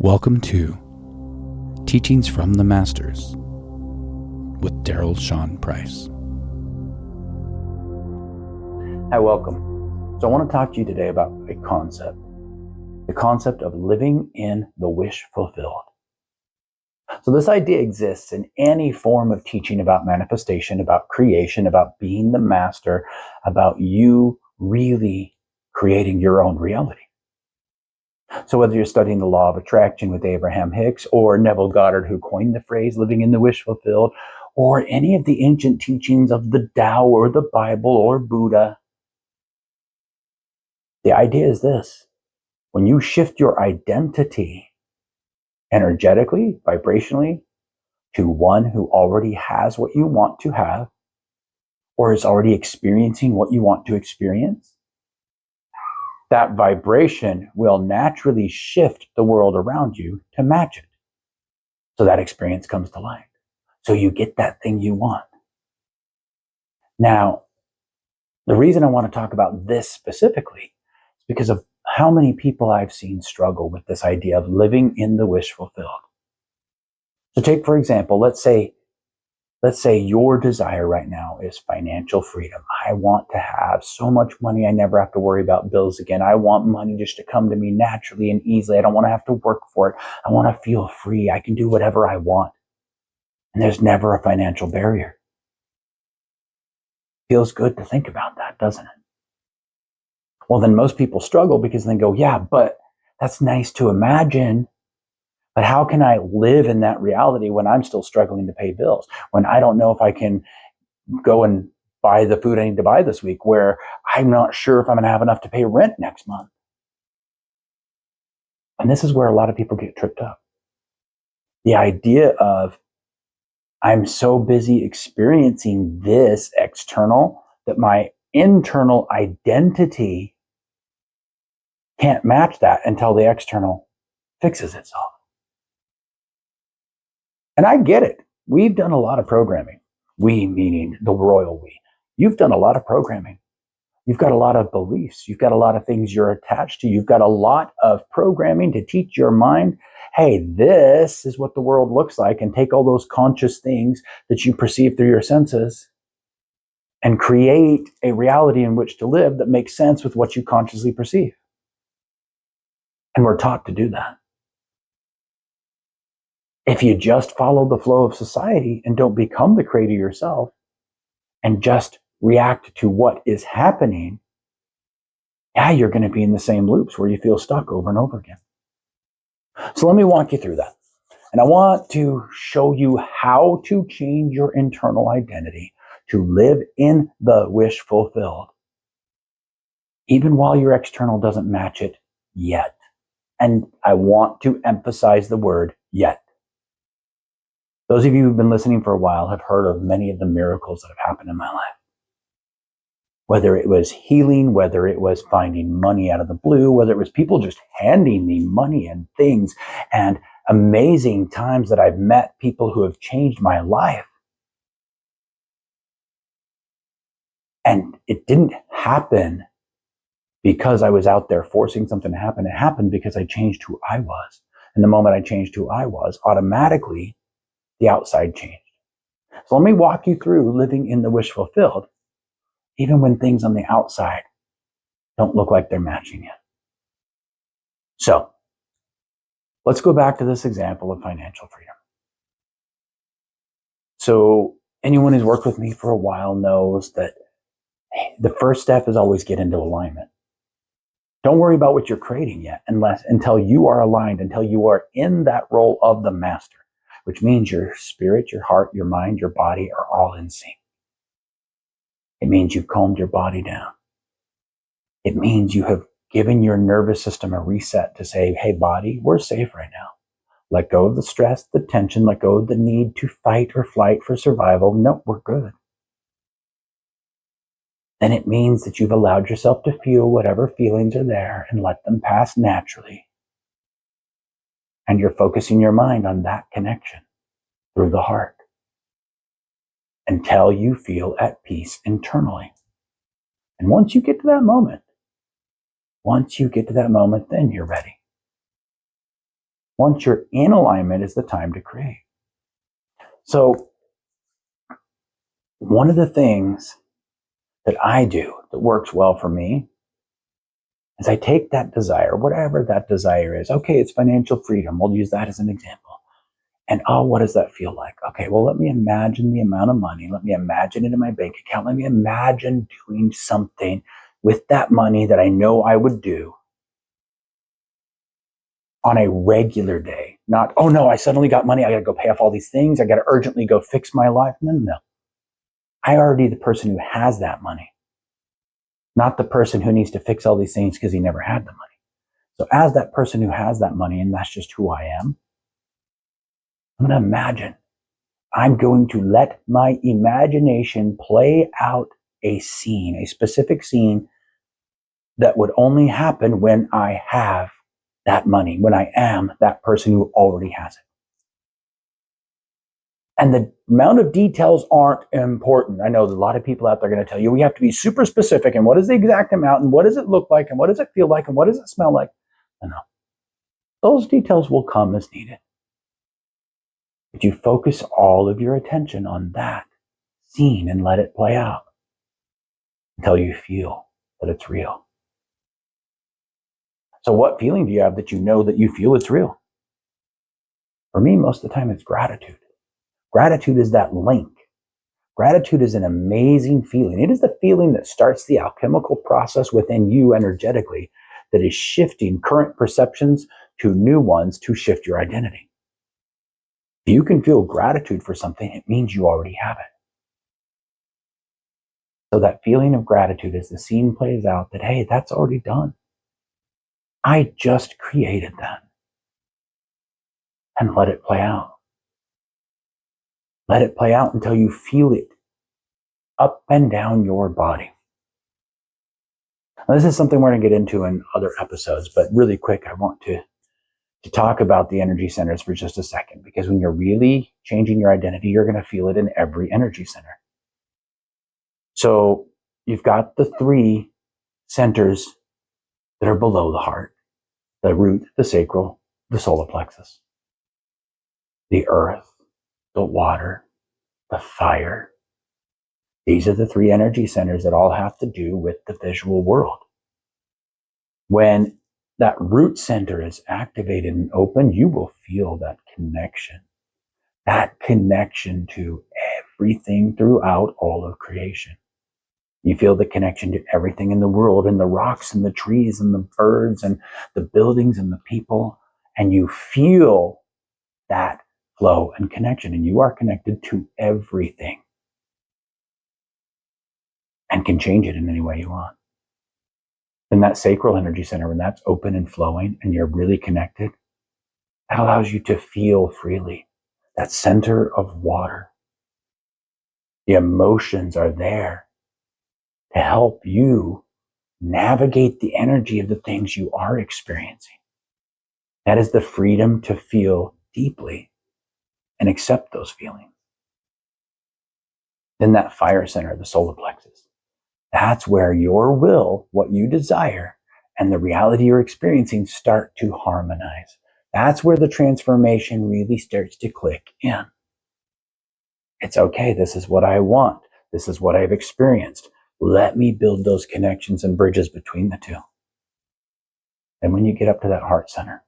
Welcome to Teachings from the Masters with Daryl Shaun Price. Hi, welcome. So I want to talk to you today about a concept, the concept of living in the wish fulfilled. So this idea exists in any form of teaching about manifestation, about creation, about being the master, about you really creating your own reality. So whether you're studying the law of attraction with Abraham Hicks, or Neville Goddard, who coined the phrase living in the wish fulfilled, or any of the ancient teachings of the Tao or the Bible or Buddha, the idea is this: when you shift your identity energetically, vibrationally, to one who already has what you want to have, or is already experiencing what you want to experience, that vibration will naturally shift the world around you to match it. So that experience comes to life. So you get that thing you want. Now, the reason I want to talk about this specifically is because of how many people I've seen struggle with this idea of living in the wish fulfilled. So take, for example, let's say your desire right now is financial freedom. I want to have so much money I never have to worry about bills again. I want money just to come to me naturally and easily. I don't want to have to work for it. I want to feel free. I can do whatever I want. And there's never a financial barrier. Feels good to think about that, doesn't it? Well, then most people struggle because they go, yeah, but that's nice to imagine. But how can I live in that reality when I'm still struggling to pay bills? When I don't know if I can go and buy the food I need to buy this week, where I'm not sure if I'm going to have enough to pay rent next month. And this is where a lot of people get tripped up. The idea of, I'm so busy experiencing this external that my internal identity can't match that until the external fixes itself. And I get it. We've done a lot of programming. We, meaning the royal we. You've done a lot of programming. You've got a lot of beliefs. You've got a lot of things you're attached to. You've got a lot of programming to teach your mind, hey, this is what the world looks like, and take all those conscious things that you perceive through your senses and create a reality in which to live that makes sense with what you consciously perceive. And we're taught to do that. If you just follow the flow of society and don't become the creator yourself and just react to what is happening, yeah, you're going to be in the same loops where you feel stuck over and over again. So let me walk you through that. And I want to show you how to change your internal identity to live in the wish fulfilled, even while your external doesn't match it yet. And I want to emphasize the word yet. Those of you who've been listening for a while have heard of many of the miracles that have happened in my life. Whether it was healing, whether it was finding money out of the blue, whether it was people just handing me money and things, and amazing times that I've met people who have changed my life. And it didn't happen because I was out there forcing something to happen. It happened because I changed who I was. And the moment I changed who I was, automatically the outside changed. So let me walk you through living in the wish fulfilled, even when things on the outside don't look like they're matching yet. So let's go back to this example of financial freedom. So anyone who's worked with me for a while knows that the first step is always get into alignment. Don't worry about what you're creating yet until you are aligned, until you are in that role of the master, which means your spirit, your heart, your mind, your body are all in sync. It means you've calmed your body down. It means you have given your nervous system a reset to say, hey, body, we're safe right now. Let go of the stress, the tension, let go of the need to fight or flight for survival. No, we're good. Then it means that you've allowed yourself to feel whatever feelings are there and let them pass naturally. And you're focusing your mind on that connection through the heart until you feel at peace internally. And once you get to that moment, then you're ready. Once you're in alignment is the time to create. So one of the things that I do that works well for me is I take that desire, whatever that desire is. Okay, it's financial freedom. We'll use that as an example. And what does that feel like? Okay, well, let me imagine the amount of money. Let me imagine it in my bank account. Let me imagine doing something with that money that I know I would do on a regular day. Not, oh no, I suddenly got money. I got to go pay off all these things. I got to urgently go fix my life. No. I already the person who has that money, not the person who needs to fix all these things because he never had the money. So as that person who has that money, and that's just who I am, I'm going to imagine. I'm going to let my imagination play out a scene, a specific scene that would only happen when I have that money, when I am that person who already has it. And the amount of details aren't important. I know a lot of people out there are going to tell you we have to be super specific, and what is the exact amount, and what does it look like, and what does it feel like, and what does it smell like? No. Those details will come as needed. But you focus all of your attention on that scene and let it play out until you feel that it's real. So what feeling do you have that you know that you feel it's real? For me, most of the time, it's gratitude. Gratitude is that link. Gratitude is an amazing feeling. It is the feeling that starts the alchemical process within you energetically that is shifting current perceptions to new ones to shift your identity. If you can feel gratitude for something, it means you already have it. So that feeling of gratitude as the scene plays out that, hey, that's already done. I just created that. And let it play out. Let it play out until you feel it up and down your body. Now, this is something we're going to get into in other episodes, but really quick, I want to talk about the energy centers for just a second, because when you're really changing your identity, you're going to feel it in every energy center. So you've got the 3 centers that are below the heart: the root, the sacral, the solar plexus, the earth, the water, the fire. These are the 3 energy centers that all have to do with the visual world. When that root center is activated and open, you will feel that connection to everything throughout all of creation. You feel the connection to everything in the world, and the rocks and the trees and the birds and the buildings and the people, and you feel that flow and connection, and you are connected to everything and can change it in any way you want. Then that sacral energy center, when that's open and flowing and you're really connected, that allows you to feel freely. That center of water. The emotions are there to help you navigate the energy of the things you are experiencing. That is the freedom to feel deeply and accept those feelings. Then that fire center, the solar plexus. That's where your will, what you desire, and the reality you're experiencing start to harmonize. That's where the transformation really starts to click in. It's okay, this is what I want. This is what I've experienced. Let me build those connections and bridges between the two. And when you get up to that heart center,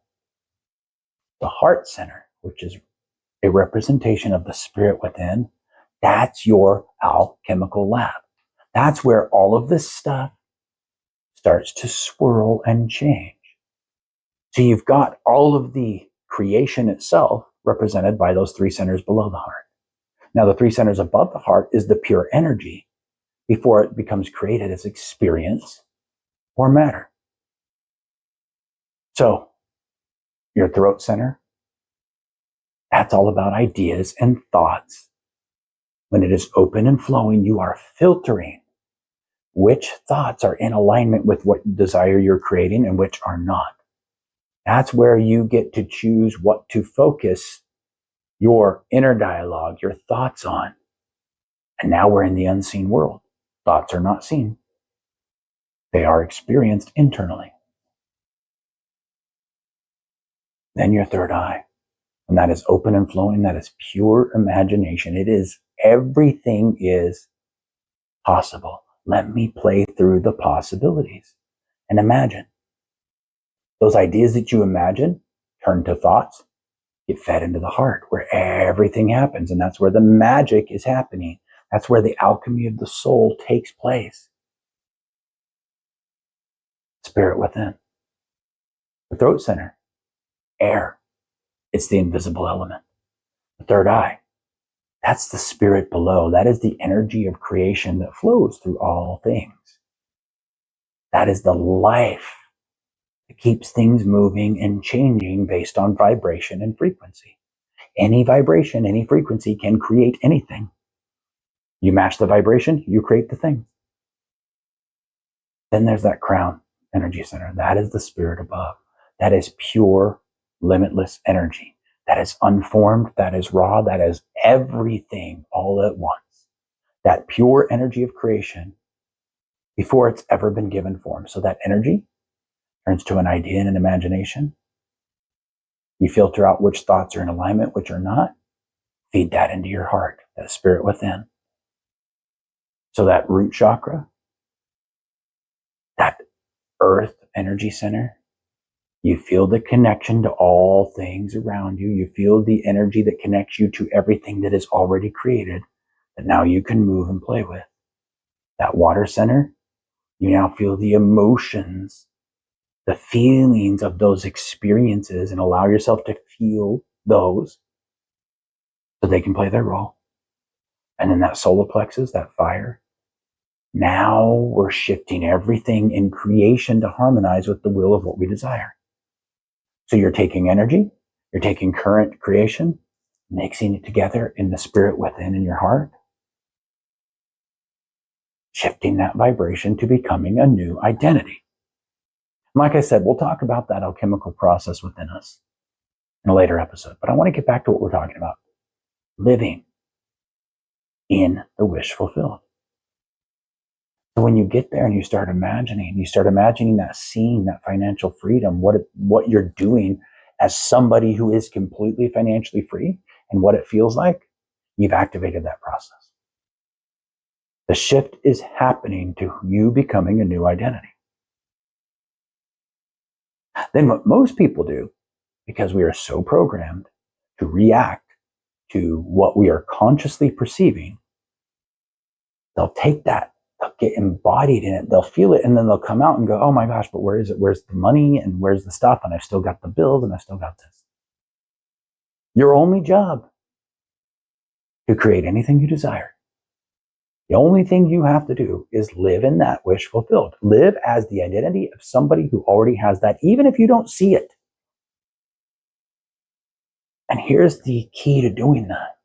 the heart center, which is a representation of the spirit within, that's your alchemical lab. That's where all of this stuff starts to swirl and change. So you've got all of the creation itself represented by those 3 centers below the heart. Now, the 3 centers above the heart is the pure energy before it becomes created as experience or matter. So your throat center, that's all about ideas and thoughts. When it is open and flowing, you are filtering which thoughts are in alignment with what desire you're creating and which are not. That's where you get to choose what to focus your inner dialogue, your thoughts on. And now we're in the unseen world. Thoughts are not seen. They are experienced internally. Then your third eye. And that is open and flowing. That is pure imagination. It is everything is possible. Let me play through the possibilities and imagine. Those ideas that you imagine turn to thoughts, get fed into the heart where everything happens. And that's where the magic is happening. That's where the alchemy of the soul takes place. Spirit within. The throat center, air. It's the invisible element. The third eye, that's the spirit below. That is the energy of creation that flows through all things. That is the life that keeps things moving and changing based on vibration and frequency. Any vibration, any frequency can create anything. You match the vibration, you create the thing. Then there's that crown energy center. That is the spirit above. That is pure, limitless energy. That is unformed. That is raw. That is everything all at once. That pure energy of creation before it's ever been given form. So that energy turns to an idea and an imagination. You filter out which thoughts are in alignment, which are not. Feed that into your heart, that spirit within. So that root chakra, that earth energy center, you feel the connection to all things around you. You feel the energy that connects you to everything that is already created that now you can move and play with. That water center, you now feel the emotions, the feelings of those experiences, and allow yourself to feel those so they can play their role. And then that solar plexus, that fire, now we're shifting everything in creation to harmonize with the will of what we desire. So you're taking energy, you're taking current creation, mixing it together in the spirit within in your heart, shifting that vibration to becoming a new identity. And like I said, we'll talk about that alchemical process within us in a later episode. But I want to get back to what we're talking about. Living in the wish fulfilled. So when you get there and you start imagining that scene, that financial freedom, what you're doing as somebody who is completely financially free and what it feels like, you've activated that process. The shift is happening to you becoming a new identity. Then what most people do, because we are so programmed to react to what we are consciously perceiving, they'll take that, they'll get embodied in it, they'll feel it, and then they'll come out and go, oh my gosh, but where is it? Where's the money and where's the stuff? And I've still got the bills and I've still got this. Your only job to create anything you desire. The only thing you have to do is live in that wish fulfilled. Live as the identity of somebody who already has that, even if you don't see it. And here's the key to doing that.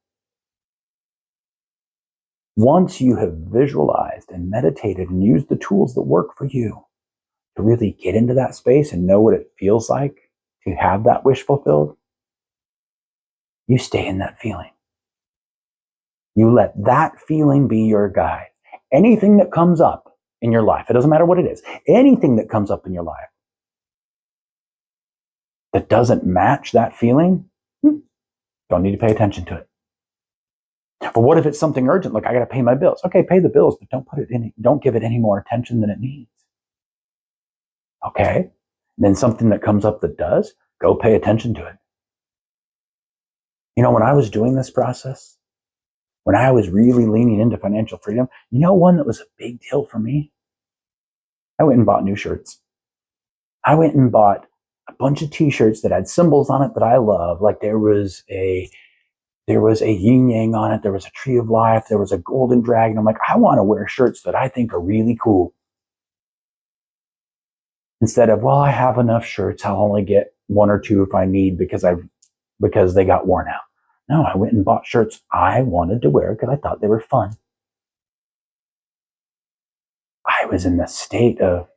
Once you have visualized and meditated and used the tools that work for you to really get into that space and know what it feels like to have that wish fulfilled, you stay in that feeling. You let that feeling be your guide. Anything that comes up in your life, it doesn't matter what it is, anything that comes up in your life that doesn't match that feeling, don't need to pay attention to it. But what if it's something urgent? Like I got to pay my bills. Okay, pay the bills, but don't give it any more attention than it needs. Okay. And then something that comes up that does, go pay attention to it. You know, when I was doing this process, when I was really leaning into financial freedom, you know, one that was a big deal for me? I went and bought new shirts. I went and bought a bunch of t-shirts that had symbols on it that I love. Like there was a yin yang on it. There was a tree of life. There was a golden dragon. I'm like, I want to wear shirts that I think are really cool. Instead of, well, I have enough shirts. I'll only get one or two if I need because they got worn out. No, I went and bought shirts I wanted to wear because I thought they were fun. I was in the state of,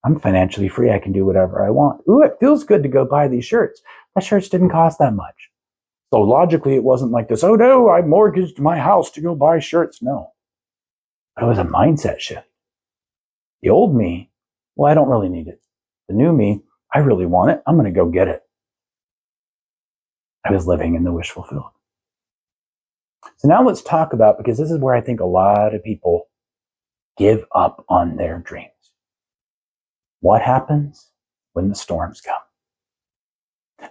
I'm financially free. I can do whatever I want. Ooh, it feels good to go buy these shirts. The shirts didn't cost that much. So logically, it wasn't like this, oh no, I mortgaged my house to go buy shirts. No. But it was a mindset shift. The old me, well, I don't really need it. The new me, I really want it. I'm going to go get it. I was living in the wish fulfilled. So now let's talk about, because this is where I think a lot of people give up on their dreams. What happens when the storms come?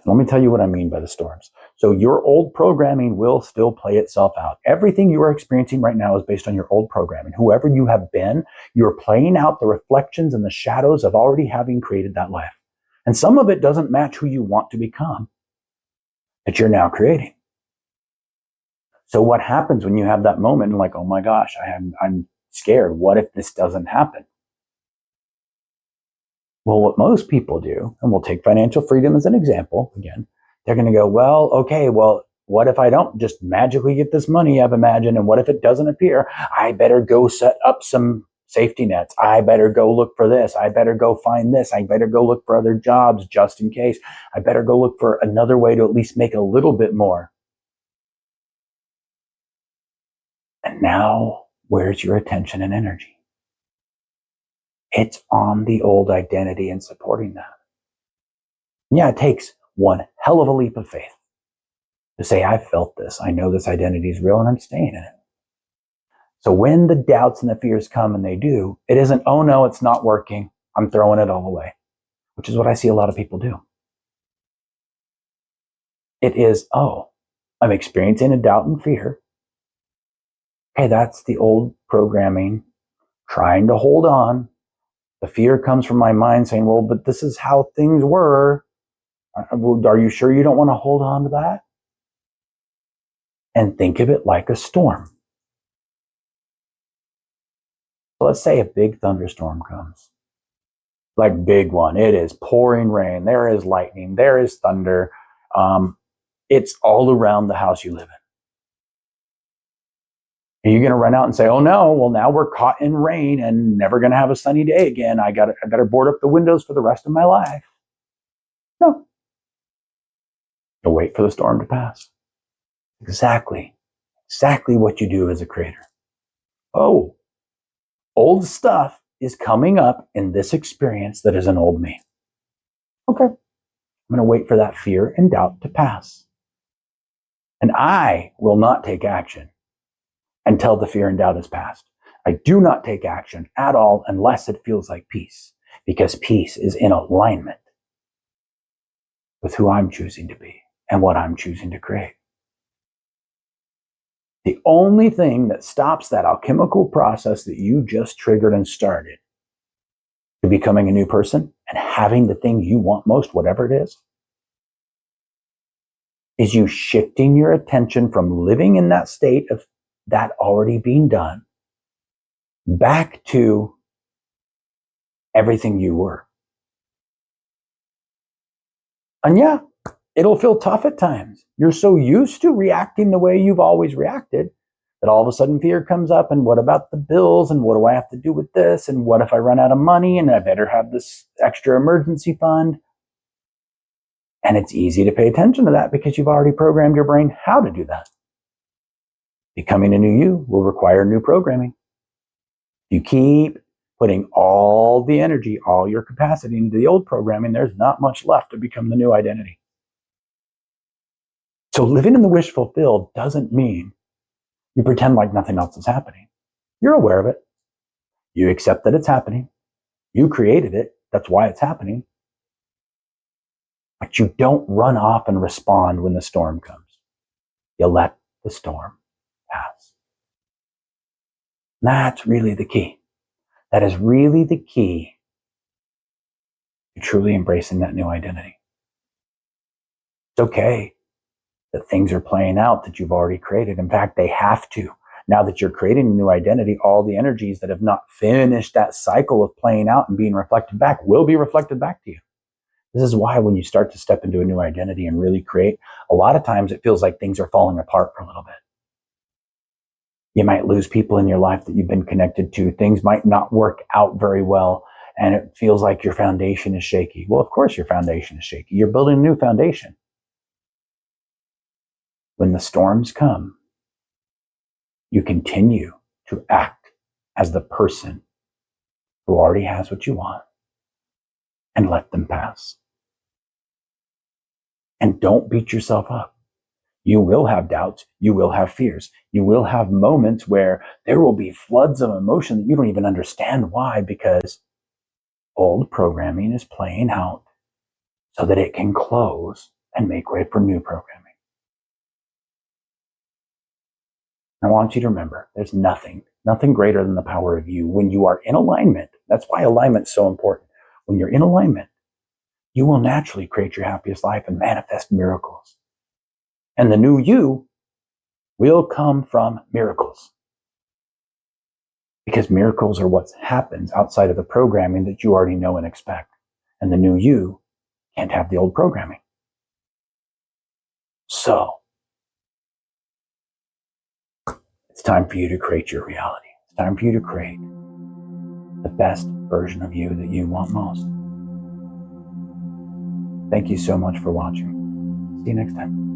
Let me tell you what I mean by the storms. So your old programming will still play itself out. Everything you are experiencing right now is based on your old programming. Whoever you have been, you're playing out the reflections and the shadows of already having created that life. And some of it doesn't match who you want to become that you're now creating. So what happens when you have that moment and like, oh my gosh, I'm scared. What if this doesn't happen? Well, what most people do, and we'll take financial freedom as an example again, they're going to go, well, okay, well, what if I don't just magically get this money I've imagined? And what if it doesn't appear? I better go set up some safety nets. I better go look for this. I better go find this. I better go look for other jobs just in case. I better go look for another way to at least make a little bit more. And now, where's your attention and energy? It's on the old identity and supporting that. Yeah, it takes one hell of a leap of faith to say, I've felt this. I know this identity is real and I'm staying in it. So when the doubts and the fears come, and they do, it isn't, oh no, it's not working. I'm throwing it all away, which is what I see a lot of people do. It is, oh, I'm experiencing a doubt and fear. Okay, that's the old programming trying to hold on. The fear comes from my mind saying, well, but this is how things were. Are you sure you don't want to hold on to that? And think of it like a storm. So let's say a big thunderstorm comes. Like big one. It is pouring rain. There is lightning. There is thunder. It's all around the house you live in. Are you going to run out and say, oh no, well now we're caught in rain and never going to have a sunny day again. I better board up the windows for the rest of my life. No. You'll wait for the storm to pass. Exactly what you do as a creator. Oh, old stuff is coming up in this experience that is an old me. Okay, I'm going to wait for that fear and doubt to pass. And I will not take action until the fear and doubt has passed. I do not take action at all unless it feels like peace, because peace is in alignment with who I'm choosing to be and what I'm choosing to create. The only thing that stops that alchemical process that you just triggered and started to becoming a new person and having the thing you want most, whatever it is you shifting your attention from living in that state of that already being done back to everything you were. And yeah, it'll feel tough at times. You're so used to reacting the way you've always reacted that all of a sudden fear comes up. And what about the bills? And what do I have to do with this? And what if I run out of money and I better have this extra emergency fund? And it's easy to pay attention to that because you've already programmed your brain how to do that. Becoming a new you will require new programming. You keep putting all the energy, all your capacity into the old programming, there's not much left to become the new identity. So living in the wish fulfilled doesn't mean you pretend like nothing else is happening. You're aware of it. You accept that it's happening. You created it. That's why it's happening. But you don't run off and respond when the storm comes. You let the storm pass. That's really the key. That is really the key to truly embracing that new identity. It's okay that things are playing out that you've already created. In fact, they have to. Now that you're creating a new identity, all the energies that have not finished that cycle of playing out and being reflected back will be reflected back to you. This is why when you start to step into a new identity and really create, a lot of times it feels like things are falling apart for a little bit. You might lose people in your life that you've been connected to. Things might not work out very well, and it feels like your foundation is shaky. Well, of course your foundation is shaky. You're building a new foundation. When the storms come, you continue to act as the person who already has what you want and let them pass. And don't beat yourself up. You will have doubts. You will have fears. You will have moments where there will be floods of emotion that you don't even understand why, because old programming is playing out so that it can close and make way for new programming. I want you to remember there's nothing greater than the power of you when you are in alignment. That's why alignment is so important. When you're in alignment, you will naturally create your happiest life and manifest miracles. And the new you will come from miracles. Because miracles are what happens outside of the programming that you already know and expect. And the new you can't have the old programming. So, it's time for you to create your reality. It's time for you to create the best version of you that you want most. Thank you so much for watching. See you next time.